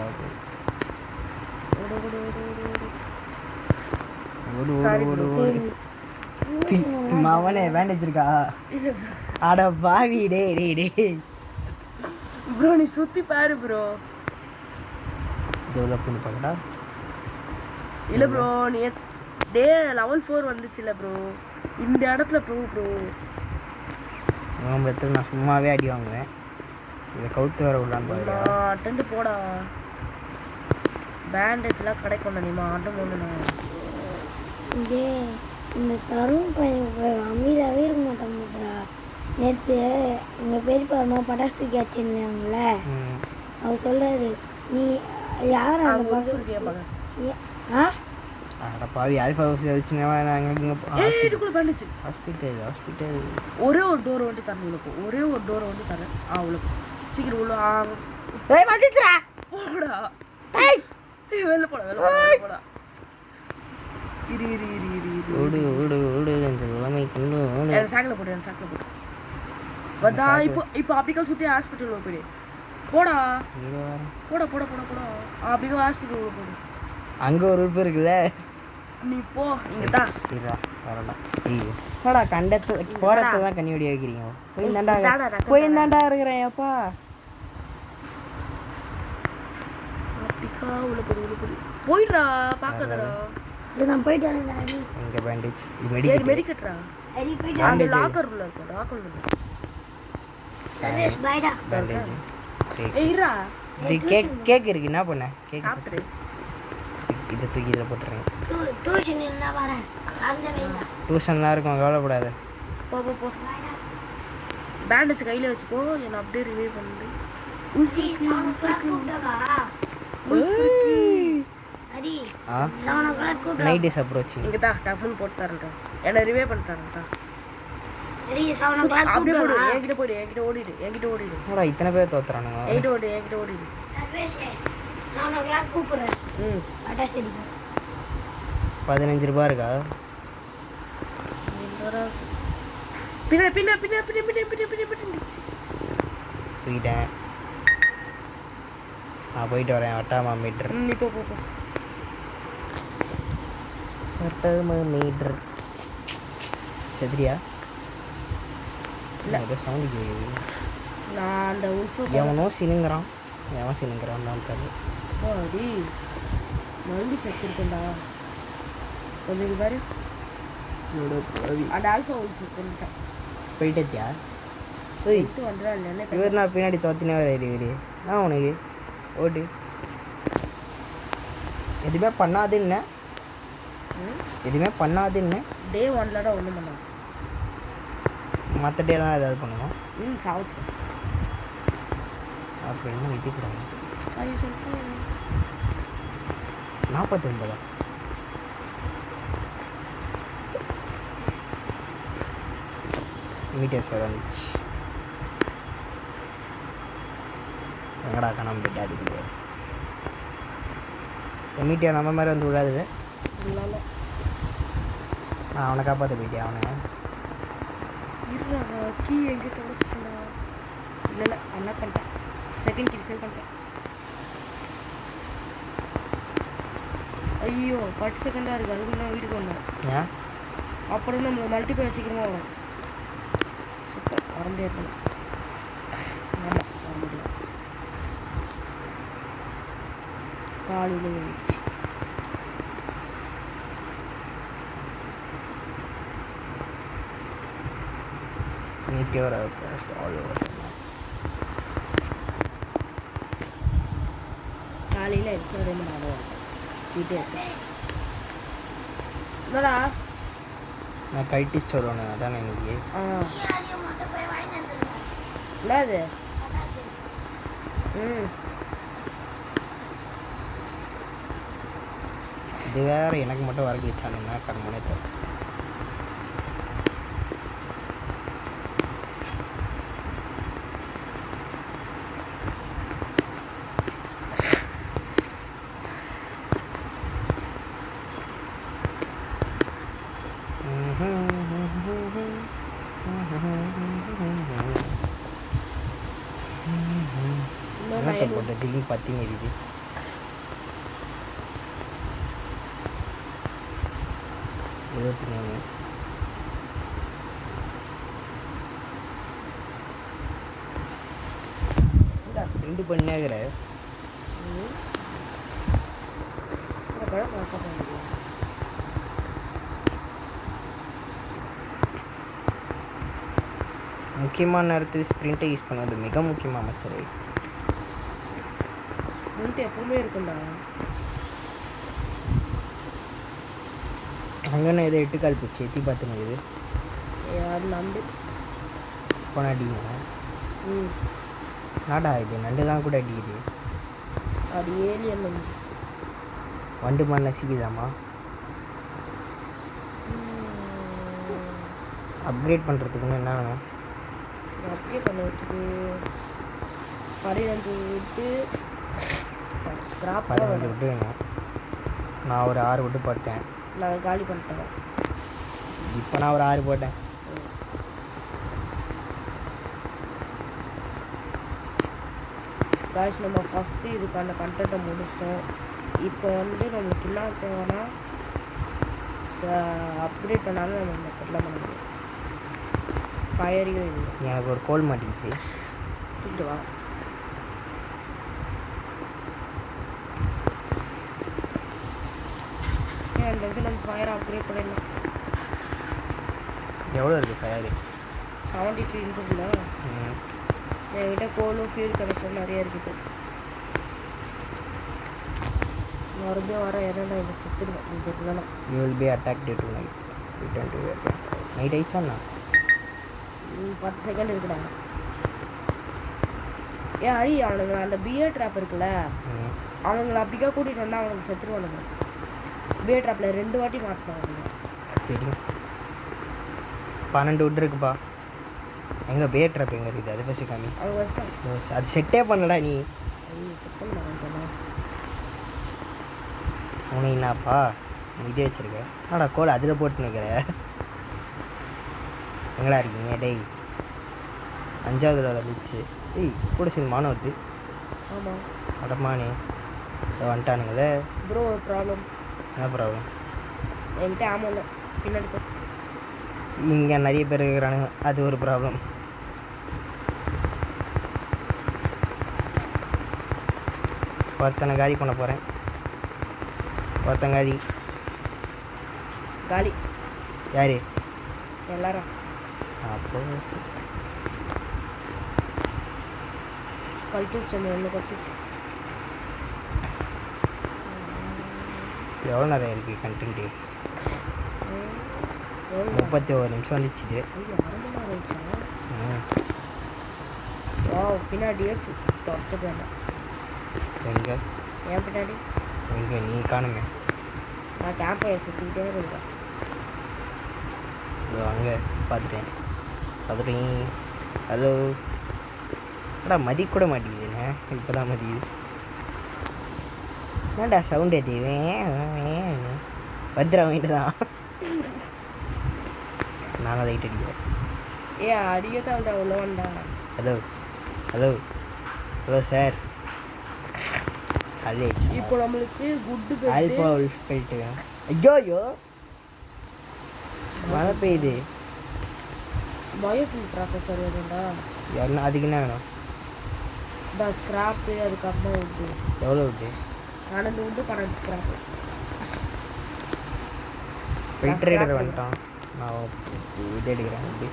ஓடு ஓடு ஓடு ஓடு ஓடு ஓடு ஓடு ஓடு ஓடு மவனே பேண்டேஜ் இருக்கா அட பாவி டே டே டே ப்ரோ நீ சுற்றி பாரு ப்ரோ இதோட பண்ணி பார்க்கடா இல்லை ப்ரோ நீ டே லெவல் 4 வந்துச்சுல்ல ப்ரோ இந்த இடத்துல ப்ரோ நோம்பு நான் சும்மாவே அடி வாங்குவேன் இதை கவுத்து வர விடலான்னு பாருங்க நான் அட்டெண்டு போடா பேண்டேஜ்லாம் கிடைக்கும் நீமா ஆட்டம் ஒன்று இதே இந்த தருண் பையன் அமைதியாகவே இருக்க மாட்டாங்கடா நேற்று எங்கள் பெரியப்பா அம்மா பட்டாசு தூக்கி வச்சுருந்தாங்கள அவர் சொல்கிறாரு நீ யார் அந்த பக்கம் கேட்பாங்க ஆ அட பாவி ஆல்ஃபா வச்சுனா நாங்கள் இதுக்குள்ள பேண்டேஜ் ஹாஸ்பிட்டல் ஒரே ஒரு டோரை வந்து தரேன் உனக்கு ஒரே ஒரு டோரை வந்து தரேன் அவளுக்கு சீக்கிரம் உள்ள ஏய் வந்துச்சுடா போடா ஏய் வெளில போடா போடா இரு இரு இரு இரு இரு ஓடு ஓடு ஓடு அந்த உலமை கொண்டு ஓடு சாக்கில் போட்டு சாக்கில் போட்டு வந்தா இப்போ அப்படிக்கா சுற்றி ஹாஸ்பிட்டல் போயிடு போடா இங்கே வரேன். போடா போடா போடா போடா அப்படியே ஹாஸ்பிட்டல் உள்ள போடு அங்கே ஒரு உறுப்பு இருக்குல்ல. நீ போ இங்கே தான் சரிடா வரடா. ஐயோ என்னடா கண்டத்தை போகிறத தான் கண்ணி வெடி வைக்கிறீங்க. தாடா, போயிருந்தாண்டா இருக்கிறேன் அப்பா. அப்படிக்கா உள்ள போடு போயிடுறா பார்க்காதடா சரி நான் போயிட்டு வரேன்டா ஹரி. இங்கே பேண்டேஜ் இது ஏய் மெடிக்கல். மெடிக்கட்ரா ஹரி போயிட்டு அந்த லாக்கர் உள்ள இருக்கும் லாக்கர் உள்ள சர்வேஷ் பாய்டா. பேண்டேஜ். ஏய் இருடா இது கேக் இருக்கு என்ன பண்ண கேக் சாப்பிடு இதை தூக்கி இதில் போட்டுறேன். டியூஷன் என்ன வரேன் அந்த வேண்டாம். டியூஷன்லாம் இருக்கும் கவலைப்படாத. போ போ போ பேண்டேஜ் கையில் வச்சுக்கோ என்னை அப்படியே ரிவே பண்ணு ஹரி ஆ 7 o'clock கூப்பிடு. Night is approaching. இங்கே தான் டப்புன்னு போட்டு தரேன்டா என்னை ரிவே பண்ணி தரேன்டா ஹரி 7 o'clock அப்படியே போடு கூப்பிடு. என்கிட்ட ஓடிடு என்னடா இத்தனை பேர் தோத்துறானுங்க. என்கிட்ட ஓடிடு சர்வேஷ் 7 o'clock கூப்பிடுறேன். ம் பட்டாசு வெடிக்கும். 15 ரூபா இருக்கா? பின்ன பின்ன பின்ன பின்ன பின்ன பின்ன பின்ன பின்ன தூக்கிட்டேன். நான் போயிட்டு வரேன். வட்டாமா மீட்டர் நீ போ போ போ வட்டாமா மீட்டர் செதிரியா ஏதோ சவுண்டு கேட்குது. நான் அந்த உல்ஃபு எவனோ சினுங்கிறான். எவன் சினுங்கிறான் தான் தெரியல. போடி மறுபடி செத்துருக்கேன்டா கொஞ்சம் இது பாரு அந்த ஆல்ஃபா உல்ஃபு கொண்டுட்டேன் போயிட்டேத்தியா? ஏய் விட்டு வந்துடா இல்லைன்னு இவர் நான் பின்னாடி தோத்தினே வராது இவர். நான் உனக்கு ஓட்டு எதுவுமே பண்ணாதுன்னு எதுவுமே பண்ணாதுன்னு டே ஒன்லடா ஒன்றும் பண்ணாது மற்ற டேலாம் ஏதாவது பண்ணுவோம். சாவச்சு அப்போ என்ன விட்டுக்கூடாது. ஐயோ சொல்லுங்க 49 மீட்டர் சார் வந்துச்சு. எங்கடா காணாம போயிட்டு அதுக்கு மீட்டியா நம்ம மாதிரி வந்து விடாது. இல்லை நான் அவனை காப்பாற்ற போயிட்டேன். அவனை இருடா கீ எங்கே தொலைச்சிட்டா இல்லை என்ன பண்ணிட்டேன் செகண்ட் கீ சேவ் பண்ணிட்டேன் ஐயோ 10 செகண்டாக இருக்குது அதுக்கு நான் வீட்டுக்கு வந்தேன் ஏன் அப்புறம் நம்ம மல்டிபிளேயர் சீக்கிரமாக வரும் சூப்பர் வர முடியாது ஆமாம் வர முடியாது காலையில் எழுந்துச்சு மீட்டியோர் ஆல் ஓவர். காலையில் அடிச்சு ஒரே மணி நேரம் வீட்டே இருக்கேன் என்னடா நான் கைட்டி ஸ்டோர் ஒன்று அதான் இன்னைக்கு. ஆ அதையும் மட்டும் போய் வாங்கி வந்துருங்க. என்னது பட்டாசு. ம் இது வேற எனக்கு மட்டும் வரக்கு வச்சானுன்னா கண்மனே தரும். என்னத்தை போட்ட திடீர்னு பத்தினி இருக்குது. ஸ்ப்ரிண்ட் பண்ணியாகிற முக்கியமான நேரத்தில் ஸ்ப்ரிண்ட்டை யூஸ் பண்ணுவது மிக முக்கியமாக அமைச்சர். எப்பவுமே இருக்கும்டா அங்கே ஏதோ 8 கால் போச்சு எத்தி பார்த்துனுக்குது. அது நண்டு போன அடிங்க ம் நாடா இது நண்டுலாம் கூட அடிக்குது. அது ஏலியன் நண்டு வண்டு மண் நசிக்குதாம்மா. அப்கிரேட் பண்ணுறதுக்குன்னு என்ன வேணும்? அப்படியே பண்ணுறதுக்கு 15 விட்டு ஸ்கிராப் 15 விட்டு வேணும். நான் ஒரு 6 விட்டு போட்டேன். நான் காலி பண்ணிட்டேன். இப்போ நான் ஒரு 6 போட்டேன். காய்ஸ் நம்ம ஃபஸ்ட்டு இதுக்கான கண்டென்ட்டை முடிச்சிட்டோம். இப்போ வந்து நம்மளுக்கு என்ன தேவைன்னா அப்டேட் பண்ணாலும் நம்ம மெத்தட்லாம் பண்ண முடியும். ஃபயரையும் இல்லை எனக்கு ஒரு கோல் மாட்டிச்சு. தூக்கிட்டு வா. அந்த இது நம்ம ஃபயரை அப்கிரேட் பண்ணிடலாம். எவ்வளோ இருக்குது ஃபயரு? 73 இருக்குதுல்ல. என்கிட்ட கோலும் ஃபியூல் கனெக்ஷன் நிறைய இருக்குது. மறுபடியும் வர இடம் இதை சுற்றிடுவேன். இது இல்லைனா you will be attacked tonight. Return tonight ஆயிடுச்சாண்ணா? 10 செகண்ட் இருக்குடா. ஏன் அழி அவனுங்க அந்த பியர் ட்ராப் இருக்குல்ல, அவங்கள அப்படிக்கா கூட்டிகிட்டு வந்தால் அவனுக்கு செத்துருவானுங்க. பியர் ட்ராப்பில் 2 வாட்டி மாட்டினாங்க. தெரியும். 12 wood இருக்குப்பா. எங்கே பியர் ட்ராப் எங்கே இருக்குது? அது ஃபஸ்ட்டு காமி. அவங்க வச்சுட்டான். அது செட்டே பண்ணலடா நீ. செட் பண்ண உனக்கு என்னப்பா இதே வச்சுருக்க? ஆடா கோல் அதில் போட்டு நிற்கிற. எங்கடா இருக்கீங்க? டேய் 5வது லெவலில் வந்துச்சு. டேய் கூட சரி மானவத்து. ஆமாம் அடமானே வந்துட்டானுங்களே. ப்ரோ ஒரு ப்ராப்ளம். என்ன ப்ராப்ளம்? என்கிட்ட ஆமாம் இல்லை பின்னாடி போ. இங்கே நிறைய பேர் இருக்கிறானுங்க, அது ஒரு ப்ராப்ளம். ஒருத்தனை காலி பண்ண போகிறேன். ஒருத்தன் காலி. காலி யார்? எல்லாரும். அப்போ கழிச்சு ஒன்று கழிச்சு. எவ்வளோ நிறைய இருக்குது கண்டென்ட்டு? 31 நிமிஷம் வந்துச்சு. பின்னாடியே துரத்து வேண்டாம். எங்கே? ஏன் பின்னாடி? எங்கே நீ காணுமே? நான் கேம்பை சுற்றிக்கிட்டே இருக்கேன். இதோ அங்கே பார்த்துட்டேன். ஹலோ. அடா மதிக்க கூட மாட்டேங்குதுண்ணே. இப்போ தான் மதிக்குது. என்னடா சவுண்ட் ஏற்றுவேன் பத்திரம் வாங்கிட்டு தான் நானும் லைட் அடிக்கிறேன். ஏன் அடிக்கத்தான் வந்து அவ்வளோ வேண்டா. Hello hello hello sir. இப்போ நம்மளுக்கு குட்டு ஆல்பா உல்ஃப் பெல்ட்டு. ஐயோ ஐயோ மழை பெய்யுது. பயோஃபில் ப்ராசஸர் வேணும்டா. என்ன அதுக்கு என்ன வேணும்? இந்த ஸ்க்ராப்பு அதுக்கப்புறம் உட்டு. எவ்வளோ உட்டு? 12 உட்டு 12 ஸ்க்ராப்பு. ஃபில்டர் ரைடர் வந்துட்டான். நான் இது எடுக்கிறேன். இப்படி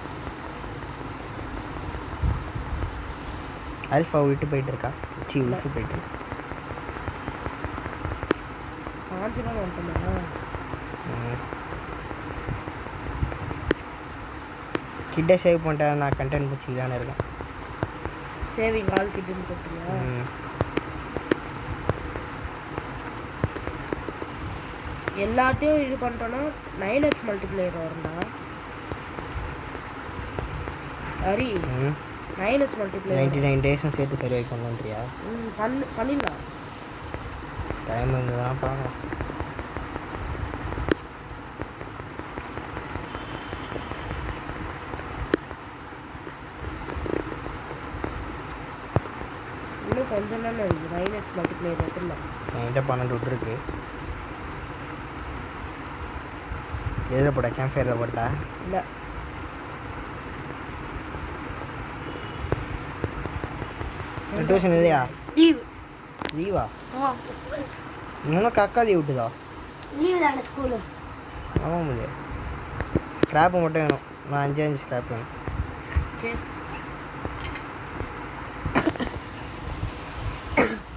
ஆல்ஃபா விட்டு போயிட்டு இருக்கா? உல்ஃபு போயிட்டு காஞ்சிலாம் வந்துட்டோம்னா கிட்ட சேவ் பண்ணிட்டேன். நான் கண்டென்ட் வச்சுக்கலான்னு இருக்கேன். சேவிங் ஆல் கிட்டுன்னு போட்டுருயா? எல்லாத்தையும் இது பண்ணிட்டோன்னா 9x மல்டிப்ளையர் வரும்டா. ஹரி 9x மல்டிப்ளையர் 99 டேஸும் சேர்த்து சர்வை பண்ணுன்றியா? பண்ணிடலாம். டைம் இருந்ததுதான் பார்க்கலாம். இன்னும் கொஞ்சம் தானே இருக்குது. 9x மல்டிப்ளையர் எடுத்துடலாம். என்கிட்ட 12 விட்டுருக்கு. எதில் போட்டா? கேம்ப் ஃபயரில் போட்டா? இல்லை டியூஷன் இல்லையா? லீவ். லீவா? ஸ்கூல் இன்னும் கக்கா லீவ் விட்டுதா? லீவ் தானே ஸ்கூலு. ஆமாம் முடியாது. ஸ்க்ராப்பு மட்டும் வேணும். நான் 5 ஸ்க்ராப் வேணும். ஓகே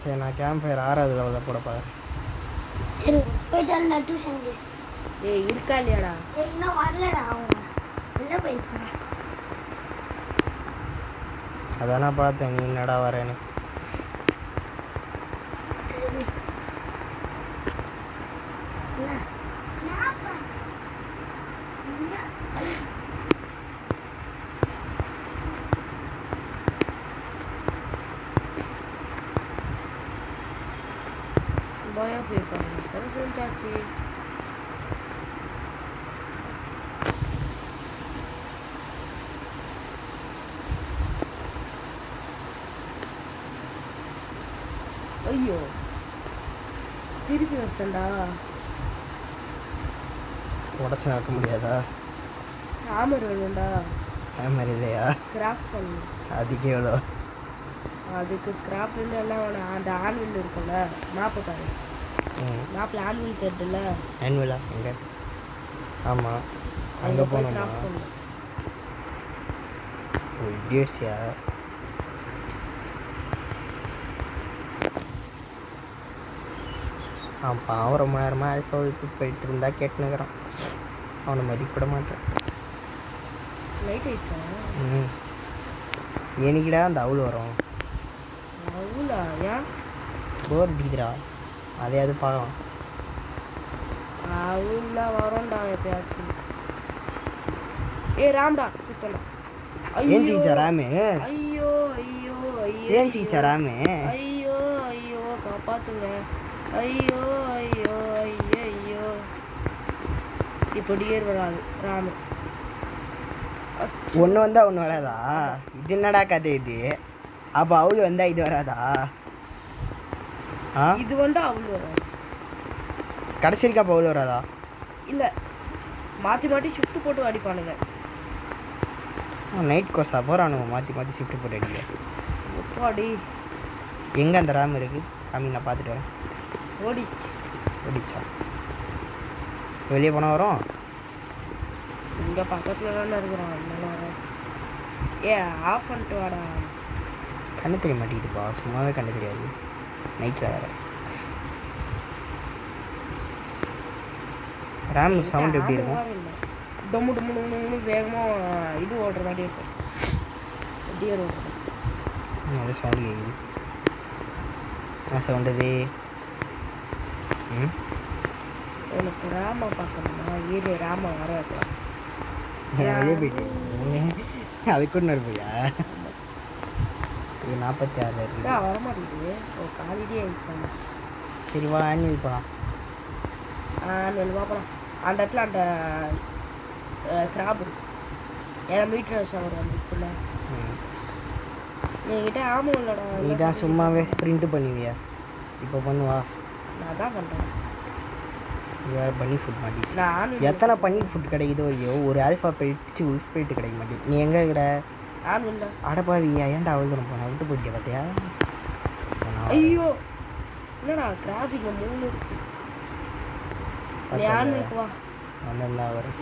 சரி நான் கேம்ப் ஃபயர் 6வது லெவலில் போட பாரு. சரி போயிட்டாங்க டியூஷனுக்கு. ஏய் இருக்கா இல்லையாடா? ஏய் இன்னும் வரலடா அவங்க. வெளில போயிருக்காங்க. அதான் நான் பார்த்தேன். நீ என்னடா வரேன்னு. பயோஃபில் பண்ணுங்க சார் செஞ்சாச்சு. ஐயோ திருப்பி வச்சிட்டேன்டா. உடச்சி நடக்க முடியாதா? ஹேமர் வேணும்டா. ஹேமர் இல்லையா? ஸ்கிராப் பண்ணு. அதுக்கு எவ்வளோ? அதுக்கு ஸ்கிராப் எல்லாம் வேணாம். அந்த ஆன்வில் இருக்குல்ல மேப்பை பாரு. மேப்பில் ஆன்வில் தெரியுதுல்ல? ஆன்விலா எங்கே? ஆமாம் அங்கே போகணுமா? கிராஃப்ட் பண்ணு. ஓ யோசிச்சியா? அவன் ரொம்ப நேரமாக ஆல்ஃபாவுக்கு போயிட்டு இருந்தா கேட்டுனுக்குறான். அவனை மதிப்பிட மாட்டேன். லைட் ஆயிடுச்சா? எனக்குடா அந்த அவுள் வரும். அவ்வளோ ஏன் போர் அடிக்குதுடா. அதையாவது பார்க்கலாம். அவ்வளோ வரும்டா எப்பயாச்சும். ஏ ராம்டா சுத்தலாம். ஏன் சீச்சா ராமு? ஐயோ ஐயோ ஐயோ ஏன் சீச்சா ராமு? ஐயோ ஐயோ காப்பாத்துங்க. ஐயோ ஐயோ ஐயோ ஐயோ. இப்போ டியர் வராது ராமு. ஒன்று வந்தால் ஒன்று வராதா? இது என்னடா கதை இது? அப்போ அவுள் வந்தால் இது வராதா? ஆ இது வந்து அவ்வளோ வராது. கடைசிக்கு அப்போ அவுள் வராதா? இல்லை மாற்றி மாற்றி ஷிஃப்ட் போட்டு அடிப்பானுங்க. நைட் கோர்ஸா போகிறானுங்க மாற்றி மாற்றி ஷிஃப்ட் போட்டு அடிக்க. எப்பாடி எங்கே அந்த ராம் இருக்குது? காமி நான் பார்த்துட்டு வரேன். ஓடிச்சு. ஓடிச்சா? வெளியே போனால் வரும். இங்கே பக்கத்தில் தானே இருக்கிறான். நல்லா வரும். ஏ ஆஃப் பண்ணிட்டு வாடா. கண்ணு தெரிய மாட்டேங்குதுப்பா. சும்மாவே கண்ணு தெரியாது. நைட்டில் வேறு. ரேம் சவுண்ட் எப்படி இருக்கும்? டொம்மு டொம்மு டொம்மு வேகமாக இது ஓடுற மாதிரி இருக்கும். டியர் ஓடுறது. அது சவுண்டு கேட்குது. என்ன சவுண்டு இது? எனக்கு ராமா பார்க்கணுமா? ஏரியா ராமா வர வைக்கலாம். வெளியே போயிட்டு அதுக்கு ஒன்று இருப்பையா? இது 46 இருக்குது. வர மாட்டேங்குது. ஓ காலிடே ஆயிடுச்சாங்க. சரி வா ஆன்வல் போகலாம். ஆன்வல் பார்க்கலாம். அந்த இடத்துல அந்த கிராப் ஏன்னா மீட்டர் ஷவர் வந்துச்சுல. என்கிட்ட ஆமாம் இல்லைடா. நீ தான் சும்மாவே ஸ்ப்ரிண்ட் பண்ணுவியா? இப்போ பண்ணுவா. நான் தான் பண்ணுறேன். வேறு பன்னி ஃபுட் மாட்டிச்சு. நான் எத்தனை பன்னி ஃபுட் கிடைக்குதோ ஐயோ. ஒரு ஆல்ஃபா போயிடுச்சு உல்ஃப் போயிட்டு கிடைக்க மாட்டேங்குது. நீ எங்கே இருக்கிற? ஆன்வல் அடப்பாவியா? ஏன்டா அவ்வளோ போனேன் விட்டு போயிட்டியா பார்த்தியா? ஐயோ என்னடா கிராப் இங்கே 3 இருக்கு. நீ ஆன்வலுக்கு வா. வந்தா வரும்.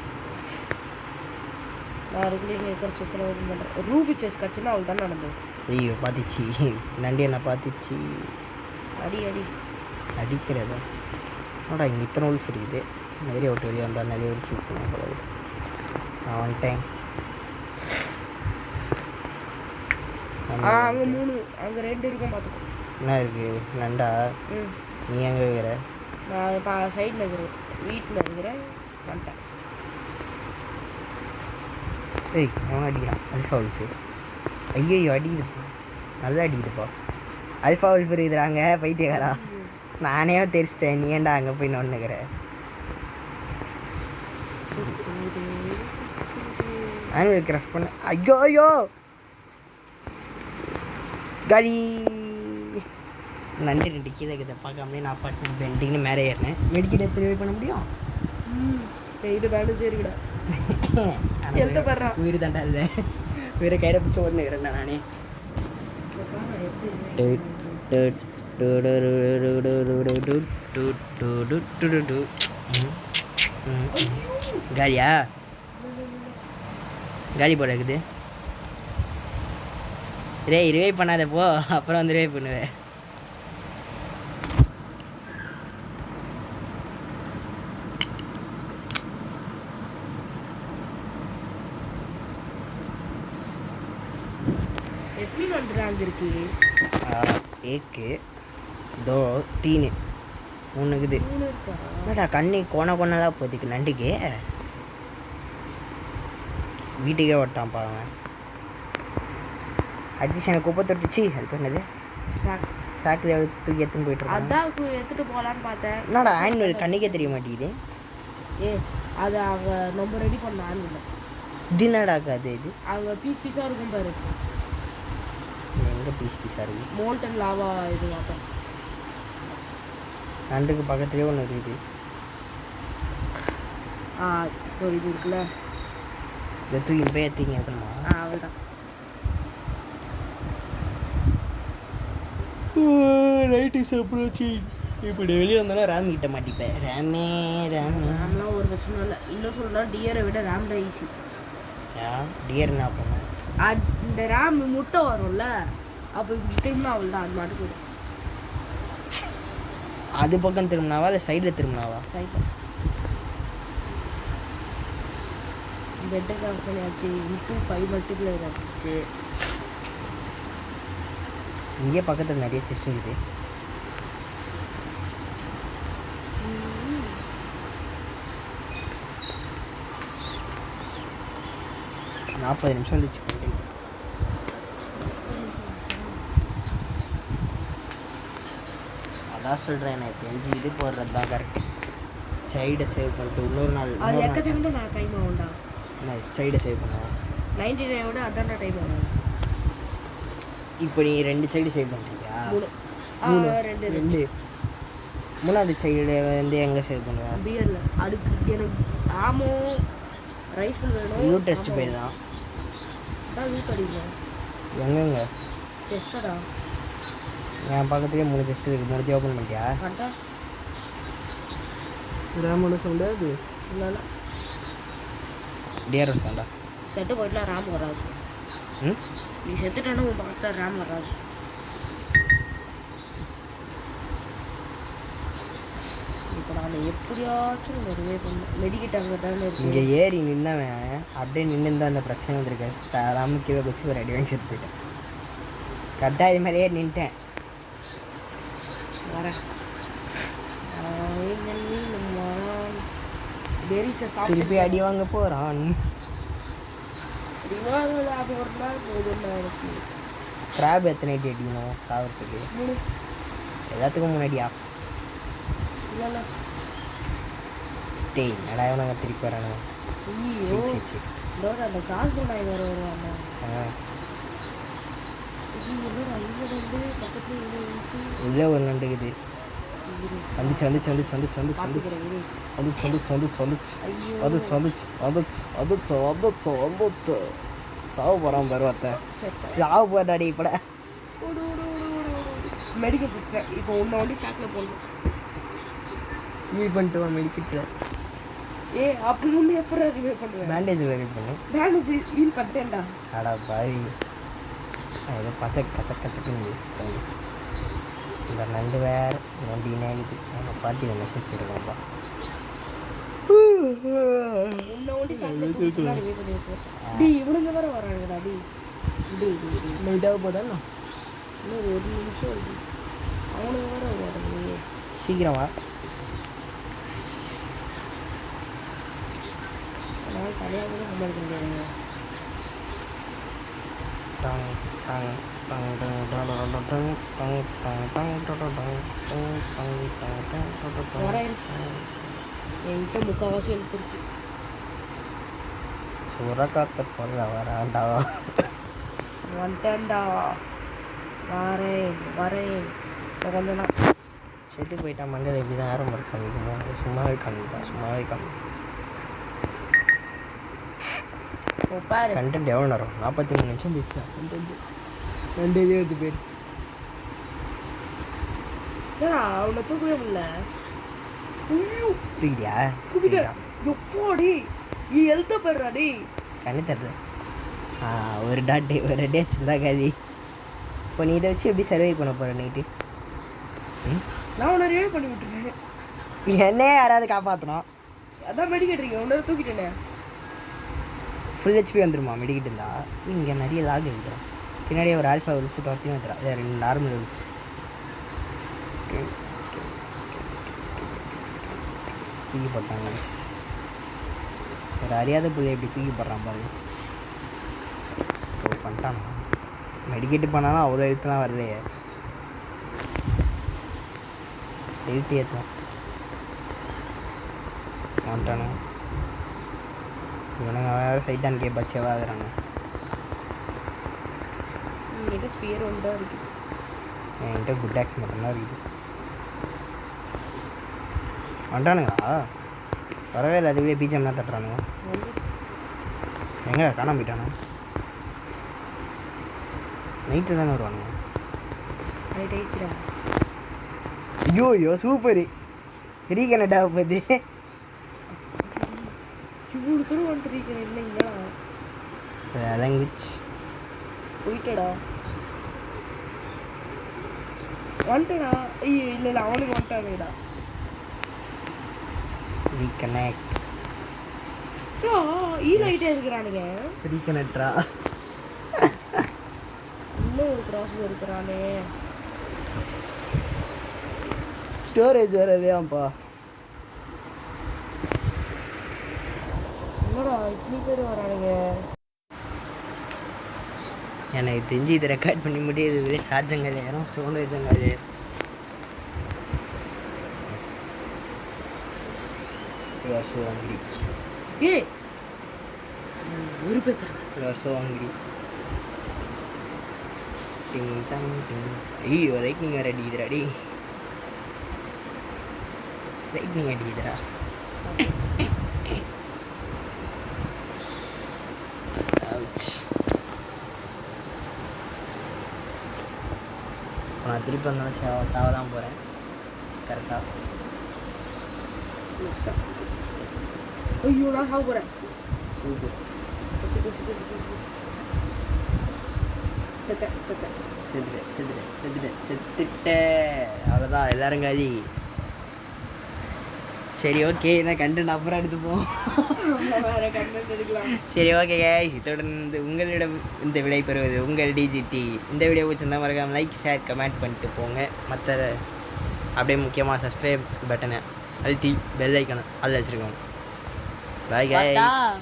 நான் ரெகுலர் இருக்கிற செஸ்ஸில் ஓப்பன் பண்ணுறேன். ரூபி செஸ் கட்சின்னா அவள் தான் நடந்தது. ஐயோ பார்த்துச்சு. நண்டி என்ன பார்த்துச்சு. அடி அடி அடிக்கிறதா? என்னடா இங்கே இத்தனை உல்ஃப் இருக்குது. நிறைய விட்டு வெளியே வந்தால் நிறைய உல்ஃப் பண்ணுவோம் போல. நான் வந்துட்டேன். அங்கே 3 அங்கே 2 இருக்கும் பார்த்துக்கோ. என்ன இருக்குது? நண்டா? நீ எங்கே இருக்கிற? நான் இப்போ சைடில் இருக்கிறேன். வீட்டில் இருக்கிறேன். வந்துட்டேன். ஏய் அவன் அடிக்கிறான். Alpha wolf. ஐயோ அடிக்குதுப்பா. நல்லா அடிக்குதுப்பா. அல்ஃபா உல்ஃபு இருக்கிறாங்க பைத்தியக்காரா. நானே தெரிச்சிட்டேன். நீ ஏன்டா அங்கே போய் நொன்னுக்கிற? ஆன்வல் கிராஃப்ட் பண்ண. ஐயோ ஐயோ காலி. நண்டு 2 கீழே இருக்கிறத பார்க்காமலே நான் பாட்டு பெண்டிங்னு மேலே ஏறினேன். மெடிக்கேட் எடுத்து பண்ண முடியும். இது வேணும் சரிடா. எழுத பாடுறான். உயிர் தாண்டா இல்லை. உயிரை கையில் பிடிச்சி ஓடுன்னு இருக்கிறேன்டா நானே. காலியா? காலி போட இருக்குது. ரிவைவ் பண்ணாத போ. அப்புறம் வந்து ரிவைவ் பண்ணுவேன். எப்படி வந்துடுறாங்க இருக்கு? 1 2 3 இருக்குது. என்னடா கண்ணி கொணலாம் போதிக்கு நண்டுக்கு. வீட்டுக்கே ஓட்டான் பாவன். அட்லீஸ்ட் எனக்கு குப்பை தொட்டுச்சு. அது பண்ணது சாக்கில் தூக்கி எடுத்துன்னு போயிட்டு அதான் எடுத்துட்டு போகலான்னு பார்த்தேன். என்னடா ஆன்வல் கண்ணிக்கே தெரிய மாட்டேங்குது. அது அவங்க நம்ம ரெடி பண்ண ஆன்வல். இது என்னடாக்கா அது? இது அவங்க பீஸ் பீஸாக இருக்கும் பாரு. எங்கே பீஸாக இருக்குது? மோல்டன் லாவா இது வாட்டர். நண்டுக்கு பக்கத்துலேயே ஒன்று இருக்குது. ஒரு இது இருக்குல்ல, இதை தூக்கி போய் ஏற்றிங்க அப்படிமா. அவ்வளோதான். Right is approaching. இப்படி வெளியே வந்தோன்னா ரேம் கிட்ட மாட்டிப்பேன். ரேம்லாம் ஒரு பிரச்சனை இல்லை. இன்னும் சொல்லலாம், டியரை விட ரேம் தான் ஈஸி. டியர் என்ன பண்ணும்? இந்த ரேம் முட்டை வரும்ல, அப்போ இப்படி திரும்பினா அவள் தான் அது மாட்டு போயிடும். அது பக்கம் திரும்பினாவா இல்லை சைடில் திரும்பினாவா? சைக்கிள் பெட்டர் கம்பெனி ஆச்சு. இன்ட்டு 5 மல்டிப்ளையர் ஆச்சு. இங்கே பக்கத்தில் நிறைய செஸ்ட் இருக்குது. நாற்பது நிமிஷம் வந்துச்சு. அதான் சொல்கிறேன், எனக்கு தெரிஞ்சு இது போடுறது தான் கரெக்ட். சைடை சேவ் பண்ணிட்டு இன்னொரு நாள் அது எக்க செகண்டும் நான் டைம் ஆகும்டா. நான் சைடை சேவ் பண்ணுவேன். 99 விட அதான்டா டைம் ஆகும். இப்போ நீ 2 சைடு சேவ் பண்ணுறியா? 3 2. மூணாவது சைடு வந்து எங்கே சேவ் பண்ணுவேன்? பியரில். அதுக்கு எனக்கு ஆமோ ரைஃபிள் வேணும். லூட் டெஸ்ட் போயிடலாம். அதான் லூட் அடிக்கணும். எங்கெங்க? செஸ்டடா என் பக்கத்துலேயே 3 செஸ்ட் இருக்குது. 3 ஓப்பன் பண்ணிட்டியா? கரெக்டா ரேமோட சவுண்டா அது? இல்லை டிஆர்ஓ சவுண்டா? செட்டு போயிட்டுலாம் ரேம் வராது. நீ செத்துட்டேன்னா உன் பக்கத்தில் ரேம் வராது. இப்போ நான் எப்படியாச்சும் ரிவே பண்ணேன். மெடிக்கிட்ட அங்கே தானே இருக்கு. இங்கே ஏறி நின்னவன் அப்படியே நின்று அந்த பிரச்சனை வந்துருக்கு. தராமல் கீழே வச்சு ஒரு அடி வாங்கி செத்து போயிட்டேன். கரெக்டாக இது மாதிரியே நின்ட்டேன். வரேன். திருப்பி அடி வாங்க போகிறான். கிராப் எத்தனை அடி அடிக்கணும் சாகிறதுக்கு? எல்லாத்துக்கும் முன்னாடியா? டேய் நடா நாங்கள் திருப்பி வரானு. அந்த காசு கொண்டாய் வேறு வருவாங்க. உள்ளே ஒரு நண்டுக்குது. வந்துச்சு வந்துச்சு வந்துச்சு வந்துச்சு வந்துச்சு வந்துச்சு வந்துச்சு வந்துச்சு வந்துச்சு வந்துச்சு வந்துச்சு வந்துச்சு வந்துச்சு வந்துச்சு வந்துச்சு சாவு போகிறான் பருவத்தை. சாவு போடாடி இப்பட மெடிக்கல். இப்போ உன்னை வண்டி சாக்கில் போடணும். ஹீல் பண்ணிட்டு வா மெடிக்கிட்டு. அப்படி முன்னே எப்போ ரிவே பண்ணுவேன்? பேண்டேஜ் ரெடி பண்ணு. பேண்டேஜ் ஹீல் பண்ணிட்டேன்டா. அடா பாவி, ஏதோ பச்சை கச்ச கச்சக்குன்னு இந்த நண்டு வேறு நண்டு இணையுது. நம்ம பாட்டியில் மெசேஜ் போயிருக்கோம்ப்பா. உன்னை வண்டி சாக்கில் ரிவே பண்ணியிருக்கோம். டி இவனுங்க வேறு வராங்கடா. டி டி நைட்டாக போதாண்ணா இன்னும் 1 நிமிஷம் இருக்கு. அவனுங்க வேறு வராங்க. சீக்கிரமா நான் தனியாக கூட சமாளிக்க முடியாதுங்க. என்கிட்ட முக்கால்வாசி எழுத்து இருக்கு. சுரக்காத்த பொருள் வராண்டா. வந்துட்டேன்டா. வரேன் வரேன். கொஞ்சம் தான் செத்து போயிட்டா மண்டல எப்படி தான் யாரும் காமிக்குமோ? சும்மாவே காமிப்பா, சும்மாவே காமிப்பா. பாரு கண்டென்ட் எவ்வளோ நேரம்? 43 நிமிஷம் போயிடுச்சு. கண்டென்ட் 2 பேர். அவனை தூக்கவே முடியல. தூக்கிட்டியா? எப்போடி நீ எழுத்த போடுறாடி? கண்ணு தர்ற ஒரு டாட்டு ஒரு டே சிந்தா காதி. இப்போ நீ இதை வச்சு எப்படி சர்வை பண்ண போகிற நைட்டு? நான் உன்னை ரிவே பண்ணி விட்டுருக்கேன். என்னையே யாராவது காப்பாற்றணும். அதான் மெடிக்கேட்றீங்க. உன்னை தூக்கிட்டேனே. ஃபுல் ஹெச்பி வந்துடுமா மெடிக்கிட்டு இருந்தா? இங்கே நிறைய லாக் எழுதுறோம். பின்னாடியே ஒரு ஆல்ஃபா உல்ஃபு தோர்த்தியும் வந்துடும். அது 2 நார்மல் உல்ஃபு. தூக்கி போட்டாங்க. ஒரு அறியாத பிள்ளை எப்படி தூக்கி போடுறான் பாருங்க. ஸோ பண்ணிட்டானா? மெடிக்கேட்டு பண்ணாலும் அவ்வளோ எழுத்துலாம் வரலையே. எழுத்து ஏற்றலாம் வந்துட்டானு. இவனுங்க வேறு சைட்டான் கே பச்சேவா ஆகுறாங்க. என்கிட்ட ஸ்பியர் ஒன்று தான் இருக்குது. என்கிட்ட குட் ஆக்ஸ் மட்டும்தான் இருக்குது. வந்துட்டானுங்களா? பரவாயில்ல, அதுவே பிஜிஎம்லாம் தட்டுறானுங்க. எங்கே காணாம போயிட்டானு? நைட்டு தானே வருவானுங்க. ரைட் ஆயிடுச்சுடா. ஐயோ ஐயோ சூப்பரு ரீகனடாவை பற்றி இவ்வளோ தூரம் வந்துருக்கேன் இல்லைங்களா? லாங்குவேஜ் போயிட்டடா வந்துட்டடா. ஐயோ இல்லை இல்லை அவனுக்கு வந்துட்டாங்கடா. ரீகனெக்ட் ஈலாயிட்டே இருக்கிறானுங்க. ரீகனெக்ட்ரா இன்னும் ஒரு கிராஸ் இருக்கிறானே. ஸ்டோரேஜ் வேறு இல்லையாப்பா. என்னடா இத்தனை பேர் வரானுங்க? எனக்கு தெரிஞ்சு இதை ரெக்கார்ட் பண்ணி முடியாது. சார்ஜங்க யாரும் ஸ்டோரேஜங்காது. So hungry. ஏய் ஒரு பேச்சா? So hungry. Ding dong ding. ஐயோ லைட்னிங் வேறு அடிக்குதுடா. D lightning அடிக்குதுடா. நான் திருப்பி வந்தாலும் சாவ தான் போகிறேன். கரெக்டாக ஐயோ நான் சாப்பிட போகிறேன். சூப்பர். செத்தேன் செத்தேன் செத்துட்டேன். அவ்வளோதான், எல்லாரும் காலி. சரி ஓகே, நான் கண்டென்ட் அப்புறம் எடுத்துப்போம். வேற கண்டென்ட் எடுக்கலாம். சரி ஓகே கைஸ், இத்துடன் உங்களிடம் இந்த விடை பெறுவது உங்கள் டிஜிடி. இந்த வீடியோ பிடிச்சிருந்தா மறக்காம லைக் ஷேர் கமெண்ட் பண்ணிட்டு போங்க. மற்ற அப்படியே முக்கியமாக சப்ஸ்கிரைப் பட்டனை அழுத்தி பெல் ஐக்கனை அதில் வச்சுருக்கோம். Bye guys.